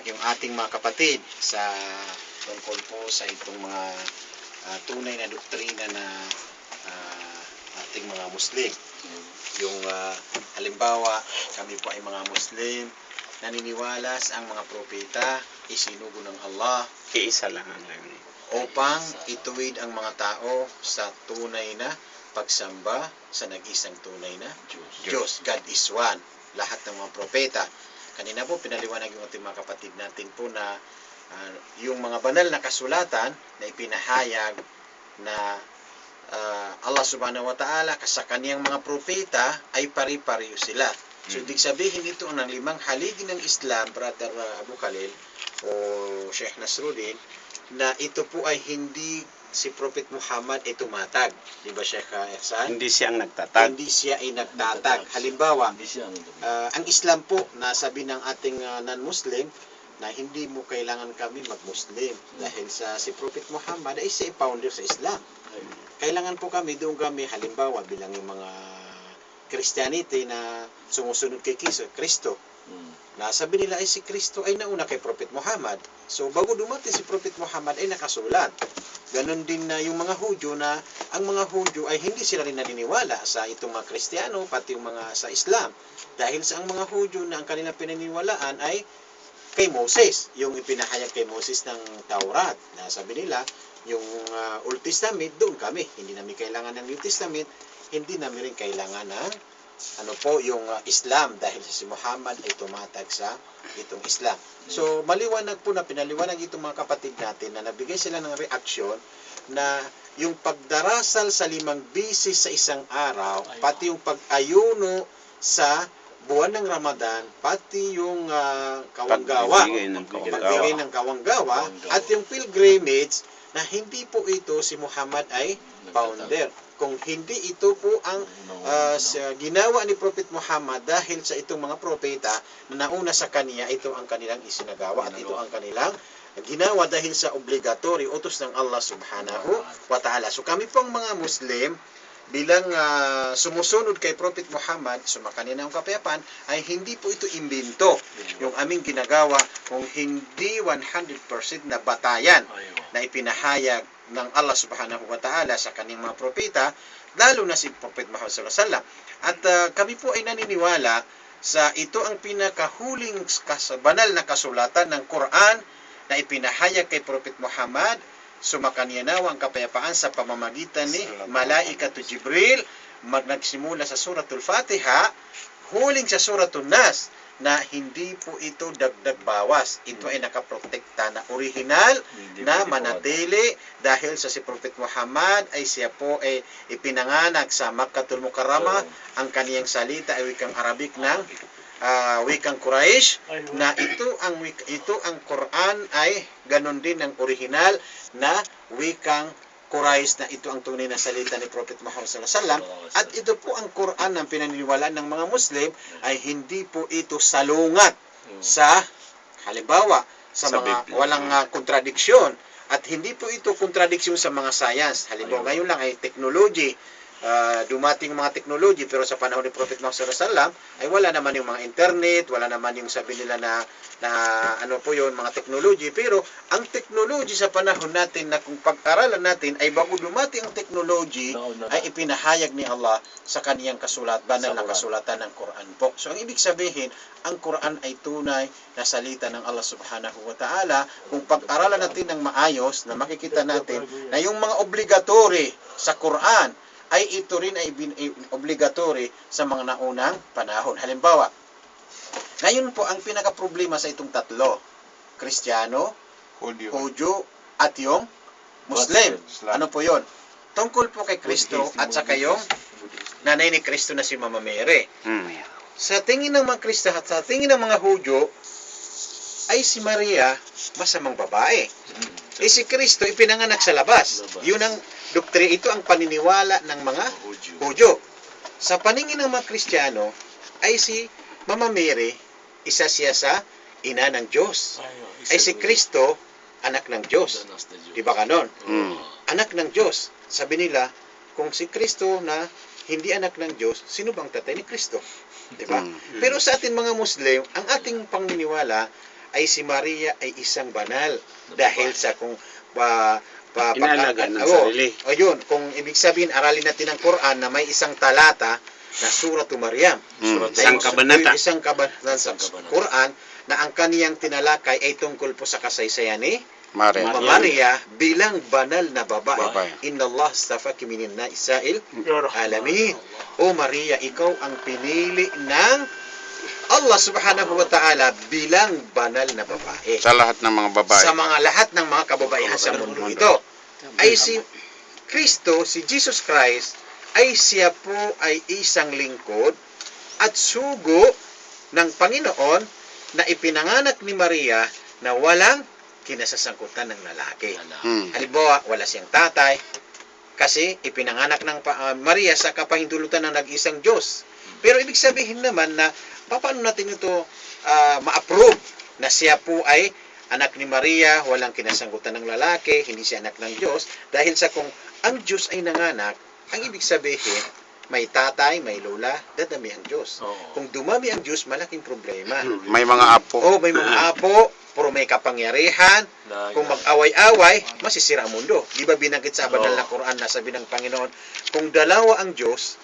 yung ating mga kapatid sa tungkol po sa itong mga tunay na doktrina na ating mga Muslim. Yung halimbawa, kami po ay mga Muslim, naniniwala sa ang mga propeta isinugo ng Allah. Iisa lang ang upang ituwid ang mga tao sa tunay na pagsamba sa nag-isang tunay na Diyos. God is one. Lahat ng mga propeta. Kanina po pinaliwanag yung ating mga kapatid natin po na yung mga banal na kasulatan na ipinahayag na Allah subhanahu wa ta'ala sa kaniyang mga propeta ay pari-pariyo sila. So, ibig sabihin ito ang limang haligi ng Islam, Brother Abu Khalil o Sheikh Nasruddin, na ito po ay hindi si Prophet Muhammad ay tumatag. Di ba, Sheikh Ihsan? Hindi siya ang nagtatag. Hindi siya ay nagtatag. Halimbawa, ang Islam po, nasabi ng ating non-Muslim, na hindi mo kailangan kami mag-Muslim. Dahil si Prophet Muhammad ay siya founder sa Islam. Kailangan po kami, doon kami, halimbawa, bilang yung mga Christianity na sumusunod kay Kristo. Nasabi nila ay si Kristo ay nauna kay Prophet Muhammad. So, bago dumating si Prophet Muhammad ay nakasulat. Ganon din na yung mga Hudyo na ang mga Hudyo ay hindi sila rin naniniwala sa itong mga Kristiyano, pati yung mga sa Islam. Dahil sa ang mga Hudyo na ang kanilang pinaniniwalaan ay kay Moses, yung ipinahayag kay Moses ng Taurat. Nasabi nila, yung Old Testament, doon kami. Hindi namin kailangan ng New Testament, hindi namin rin kailangan ng yung Islam dahil si Muhammad ay tumatag sa itong Islam. So, maliwanag po na pinaliwanag itong mga kapatid natin na nabigay sila ng reaksyon na yung pagdarasal sa 5 bisis sa isang araw, pati yung pag-ayuno sa buwan ng Ramadan, pati yung kawanggawa, pagbigay ng kawanggawa, at yung pilgrimage, na hindi po ito si Muhammad ay founder. Kung hindi ito po ang ginawa ni Prophet Muhammad dahil sa itong mga propeta na nauna sa kaniya, ito ang kanilang isinagawa at ito ang kanilang ginawa dahil sa obligatory utos ng Allah subhanahu wa ta'ala. So kami pong mga Muslim, bilang sumusunod kay Prophet Muhammad, sumakanya ng kapayapaan, ay hindi po ito imbento yung aming ginagawa kung hindi 100% na batayan na ipinahayag ng Allah subhanahu wa ta'ala sa kanyang mga propeta, lalo na si Prophet Muhammad sallallahu alaihi wasallam. At kami po ay naniniwala sa ito ang pinakahuling banal na kasulatan ng Quran na ipinahayag kay Prophet Muhammad. Sumakanya nawa ang kapayapaan sa pamamagitan ni Malaikatu Jibril, nagsimula sa Suratul Fatiha, huling sa Suratul Nas, na hindi po ito dagdag bawas. Ito ay nakaprotekta na original na manatili dahil sa si Prophet Muhammad ay siya po ay ipinanganak sa Makkatul Mukarramah. Ang kaniyang salita ay wikang Arabic ng wikang Quraysh, na ito ang Quran ay ganon din ang original na wikang Quraysh, na ito ang tunay na salita ni Prophet Muhammad sallallahu alaihi wasallam. At ito po ang Quran ng pinaniniwalaan ng mga Muslim, ay hindi po ito salungat sa halimbawa sa mga walang kontradiksyon, at hindi po ito kontradiksyon sa mga science. Halimbawa ngayon lang ay technology, dumating mga technology, pero sa panahon ni Prophet Muhammad sallallahu alaihi wasallam ay wala naman yung mga internet, wala naman yung sabi nila na ano po yun, mga technology. Pero ang technology sa panahon natin, na kung pag-aralan natin, ay bago dumating ang technology, ay ipinahayag ni Allah sa kaniyang banal na kasulatan ng Quran po. So ang ibig sabihin, ang Quran ay tunay na salita ng Allah subhanahu wa ta'ala. Kung pag-aralan natin ng maayos, na makikita natin na yung mga obligatory sa Quran ay ito rin ay obligatory sa mga naunang panahon. Halimbawa, ngayon po ang pinaka-problema sa itong tatlo, Kristiyano, Hudyo, at yung Muslim. Ano po yon? Tungkol po kay Kristo at sa kayong nanay ni Kristo na si Mama Mary. Sa tingin ng mga Kristo at sa tingin ng mga Hudyo, ay si Maria masamang babae. Si Kristo ipinanganak sa labas. Yun ang doktrina, ito ang paniniwala ng mga Hudyo. Sa paningin ng mga Kristiyano, ay si Mama Mary, isa siya sa ina ng Diyos. Ay si Kristo, anak ng Diyos. Di ba ganon? Anak ng Diyos. Sabi nila, kung si Kristo na hindi anak ng Diyos, sino bang tatay ni Kristo? Di ba? Pero sa ating mga Muslim, ang ating paniniwala ay si Maria ay isang banal dahil sa kung Inaalagaan ng Oo. sarili. O yun, kung ibig sabihin, aralin natin ang Quran na may isang talata na Suratu Maryam. Isang kabanata. Isang kabanata sa Quran na ang kaniyang tinalakay ay tungkol po sa kasaysayan ni Maria. Maria bilang banal na babae. Babae. Inna Allah astafaki minin naisa'il alamin. O Maria, ikaw ang pinili ng Allah subhanahu wa ta'ala bilang banal na babae. Sa lahat ng mga babae. Sa mga lahat ng mga kababaihan sa mundo ito. Ay si Kristo, si Jesus Christ, ay siya po ay isang lingkod at sugo ng Panginoon na ipinanganak ni Maria na walang kinasasangkutan ng lalaki. Halimbawa, wala siyang tatay kasi ipinanganak ng Maria sa kapahintulutan ng nag-isang Diyos. Pero ibig sabihin naman na paano natin ito ma-approve na siya po ay anak ni Maria, walang kinasangkutan ng lalaki, hindi siya anak ng Diyos, dahil sa kung ang Diyos ay nanganak, ang ibig sabihin, may tatay, may lola, dadami ang Diyos. Kung dumami ang Diyos, malaking problema. May mga apo. May mga apo, puro may kapangyarihan. Kung mag-away-away, masisira ang mundo. Di ba binanggit sa banal na Quran na sabi ng Panginoon, kung dalawa ang Diyos,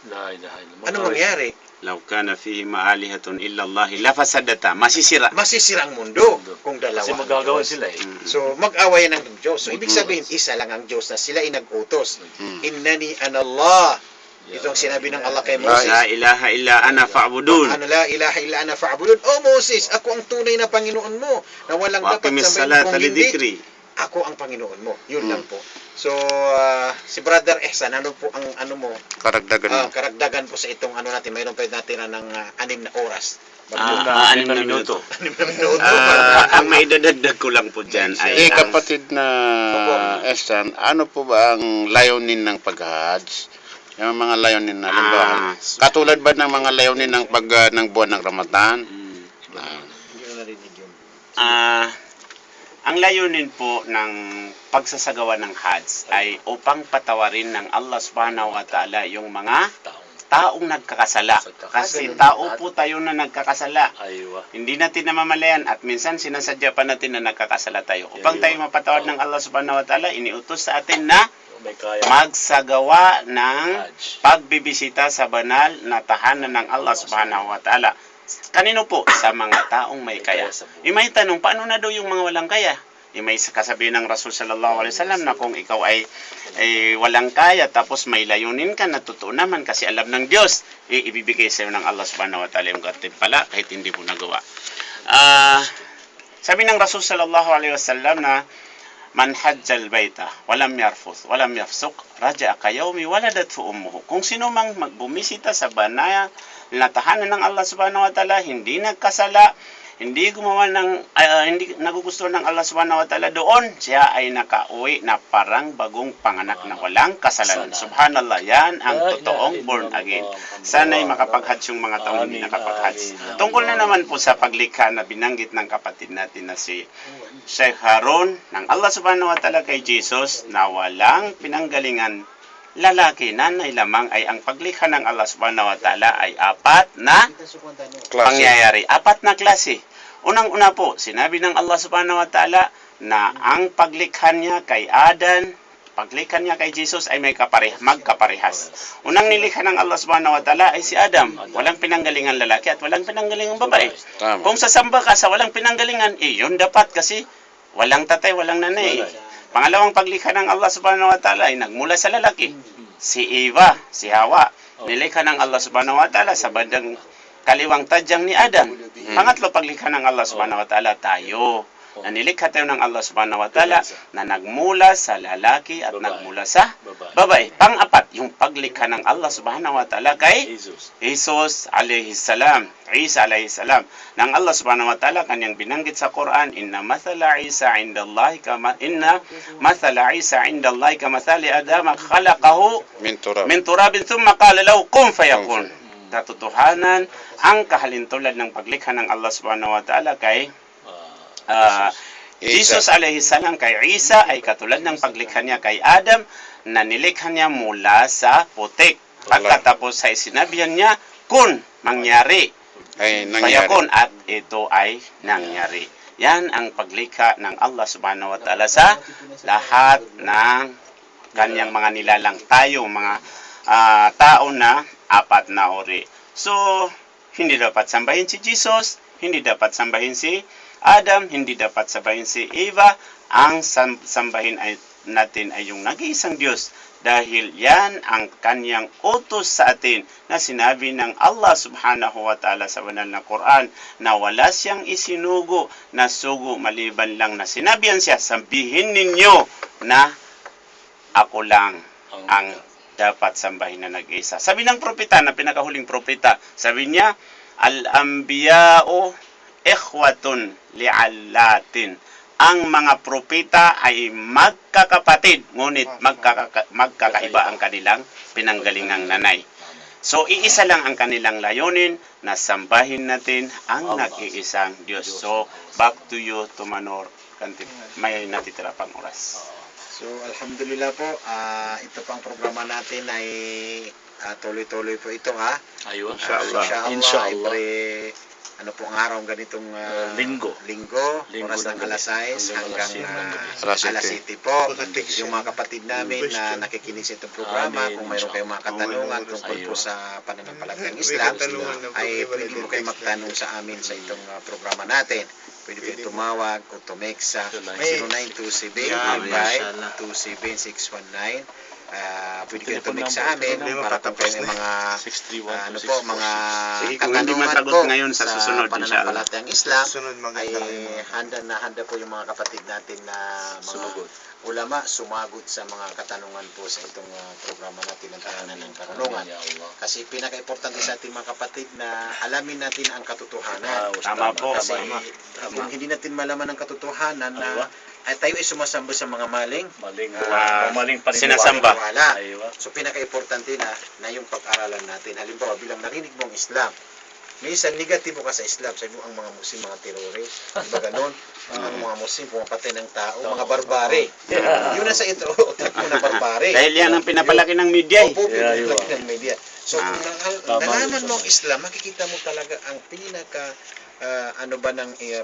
ano mangyari? Law kana fihi ma'alihatun illa Allah la fasadata. Masisira. Masisira ang mundo kung dalawa. Kasi ang magagawa Diyos. sila eh. So, mag-away ng Diyos. So, ibig sabihin, isa lang ang Diyos na sila ay nag-utos. Innani anallah. Ito ang sinabi ng Allah kay Moses. La ilaha illa ana fa'budun. Ano la ilaha illa ana fa'budun. O Moses, ako ang tunay na Panginoon mo na walang Wa dapat aqimis sambahin salata kung hindi. lidhikri. Ako ang Panginoon mo. Yun lang po. So, si Brother Ehsan, ano po ang ano mo? Karagdagan mo. Karagdagan po sa itong ano natin. Mayroon pa natin ng 6 na oras. 6 na minuto. 6 na minuto. Ang maidadagdag ko lang po dyan ay kapatid na Ehsan, ano po ba ang layunin ng pag-Hajj? Yung mga layunin na halimbawa. Katulad ba ng mga layunin ng ng buwan ng Ramadan? Hindi ko narinig yun. Ang layunin po ng pagsasagawa ng Hajj ay upang patawarin ng Allah subhanahu wa ta'ala yung mga taong nagkakasala. Kasi tao po tayo na nagkakasala. Aywa. Hindi natin namamalayan at minsan sinasadya pa natin na nagkakasala tayo. Upang tayo mapatawad ng Allah subhanahu wa ta'ala, iniutos sa atin na May kaya. magsagawa ng Hajj. pagbibisita sa banal na tahanan ng Allah subhanahu wa ta'ala. Kanino po? Sa mga taong may kaya. May tanong, paano na daw yung mga walang kaya? May kasabihin ng Rasul sallallahu alaihi wasallam na kung ikaw ay walang kaya tapos may layunin ka na totoo naman kasi alam ng Diyos, ibibigay sa iyo ng Allah subhanahu wa ta'ala yung gantimpala kahit hindi mo nagawa. Sabi ng Rasul sallallahu alaihi wasallam na man hajjal baita walam yarfuth walam yafsuq raja'a kayawmi waladathu ummuhu. Kung sino mang magbumisita sa banal na tahanan ng Allah subhanahu wa ta'ala, hindi nagkasala, hindi gumawa ng hindi nagugustuhan ng Allah subhanahu wa ta'ala, doon siya ay nakauwi na parang bagong panganak na walang kasalanan. Subhanallah, yan ang totoong born again. Sana'y makapag-Hajj yung mga taong hindi nakapag-Hajj. Tungkol na naman po sa paglikha na binanggit ng kapatid natin na si Sheikh Harun ng Allah subhanahu wa ta'ala kay Jesus na walang pinanggalingan lalaki, nanay lamang, ay ang paglikha ng Allah subhanahu wa ta'ala ay 4 na pangyayari. 4 na klase. Unang-una po, sinabi ng Allah subhanahu wa ta'ala na ang paglikha niya kay Adan, paglikha niya kay Jesus ay may magkaparehas. Unang nilikha ng Allah subhanahu wa ta'ala ay si Adam. Walang pinanggalingan lalaki at walang pinanggalingan babae. Tama. Oh. Kung sasamba ka sa walang pinanggalingan, yun dapat kasi walang tatay, walang nanay. Pangalawang paglikha ng Allah subhanahu wa ta'ala ay nagmula sa lalaki. Si Eva, si Hawa, nilikha ng Allah subhanahu wa ta'ala sa bandang kaliwang tadyang ni Adam. Pangatlo, paglikha ng Allah subhanahu wa ta'ala, tayo. Na nilikha tayo ng Allah subhanahu wa ta'ala na nagmula sa lalaki at nagmula sa babae. Pang-apat, yung paglikha ng Allah subhanahu wa ta'ala kay Jesus alayhi salam, Isa alayhi salam. Nang Allah subhanahu wa ta'ala kanyang binanggit sa Quran, inna mathala Isa indallahi kamathali Adam khalaqahu min turabin thumma qala lahu kun fayakun. Katotohanan, ang kahalintulad ng paglikha ng Allah subhanahu wa ta'ala kay Jesus alayhi salam kay Isa ay katulad ng paglikha niya kay Adam na nilikha niya mula sa putik. Pagkatapos ay sinabihan niya, kun, mangyari. Ay nangyari. Fayakun, at ito ay nangyari. Yan ang paglikha ng Allah subhanahu wa ta'ala sa lahat ng kanyang mga nilalang. Tayo, mga tao na apat na uri. So, hindi dapat sambahin si Jesus, hindi dapat sambahin si Adam, hindi dapat sambahin si Eva. Ang sambahin natin ay yung nag-iisang Diyos. Dahil yan ang kanyang utos sa atin na sinabi ng Allah subhanahu wa ta'ala sa banal na Quran na wala siyang isinugo na sugo maliban lang na sinabihan siya, sabihin ninyo na ako lang ang dapat sambahin na nag-isa. Sabi ng propeta, na pinakahuling propeta, sabi niya, al-anbiya'u ikhwatun li'allatin. Ang mga propeta ay magkakapatid, ngunit magkakaiba ang kanilang pinanggalingang nanay. So, iisa lang ang kanilang layunin na sambahin natin ang nag-iisang Diyos. So, back to you, Tumanor. May natitira pang oras. So, alhamdulillah po, ito pang programa natin ay tuloy-tuloy po ito, ha? Ayun. Inshallah. Inshallah. Ano po ang araw ganitong Linggo. oras ng alas 6 hanggang alas alas 7 po. Yung mga kapatid namin na nakikinig sa itong programa, kung mayroon kayong mga katanungan tungkol po sa pananampalatayang Islam, ay pwede po kayo magtanong sa amin sa itong programa natin. Pwede po tumawag o tumex sa 0927-27619. Pwede kayo tumex sa amin para kung kayo may mga mga Kung hindi katanungan masagot po ngayon sa susunod, pananampalatayang Islam, ay maganda handa po yung mga kapatid natin na mga ulama sumagot sa mga katanungan po sa itong programa natin ng Tahanan ng Karunungan. Kasi pinaka-importante sa ating mga kapatid na alamin natin ang katotohanan. Tama po. Kasi kung hindi natin malaman ang katotohanan na ay tayo ay sumasamba sa mga maling Maling sinasamba. wala. Aywa. So pinaka-importante na yung pag-aralan natin. Halimbawa, bilang narinig mo ang Islam, minsan negatibo ka sa Islam, sabi mo ang mga Muslim, mga terrorist, diba ganon? Ang mga Muslim, pumapatay ng tao, mga barbare. Yun na sa ito, utak mo na barbare. Dahil yan ang pinapalaki ng media. Opo, Yeah, pinapalaki ng media. So kung nalaman mo ang Islam, makikita mo talaga ang pinaka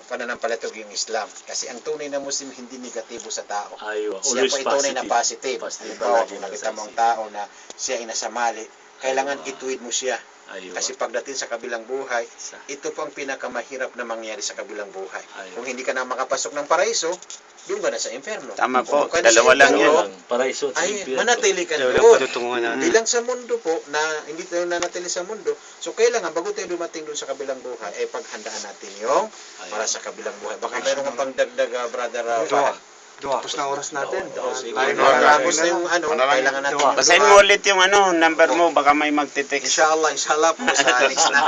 pananampalatag yung Islam. Kasi ang tunay na Muslim hindi negatibo sa tao. Aywa. Siya po Always ay tunay na positive. Positive. Halimbawa, kung nakita mo ang tao na siya ay nasa mali, kailangan ituwid mo siya. Aywa. Kasi pagdating sa kabilang buhay, ito po ang pinakamahirap na mangyari sa kabilang buhay. Aywa. Kung hindi ka na makapasok ng paraiso, doon ka na sa inferno. Tama po. Kung ka na sa Dalawa lang inferno, yan. Paraiso at ay impyerno. manatili ka Walang doon. patutunguhan natin. Bilang sa mundo po, na hindi tayo nanatili sa mundo, so kailangan bago tayo dumating doon sa kabilang buhay, ay paghandaan natin yung para sa kabilang buhay. Baka mayroon kang pangdagdag, brother Fahad. Tapos na oras natin. Sige, Tayo tapos na yung kailangan natin yung Basahin mo ulit yung number mo, baka may magte-text. Inshallah po sa next ng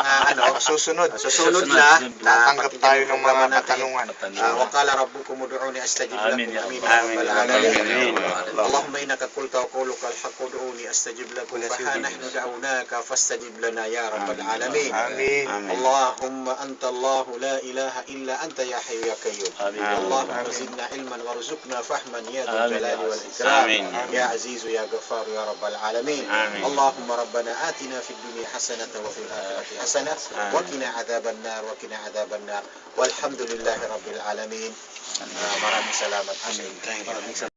Susunod. susunod na Tatanggap tayo ng mga katanungan. وقال ربكم ادعوني استجب لكم آمين يا امين الله. يا رب العالمين آمين. اللهم انك قلت وقولك الحق ادعوني استجب لكم فها نحن دعوناك فاستجب لنا يا رب العالمين Amin. اللهم انت الله لا اله الا انت يا حي يا قيوم آمين. اللهم زدنا علما وارزقنا فهما يا ذا آمين. الجلال والاكرام آمين. يا عزيز يا غفار يا رب العالمين آمين. اللهم ربنا آتنا في الدنيا حسنة وفي الآخرة حسنة وقنا عذاب النار وقنا عذاب النار والحمد لله رب العالمين. Maraming salamat po sa inyo.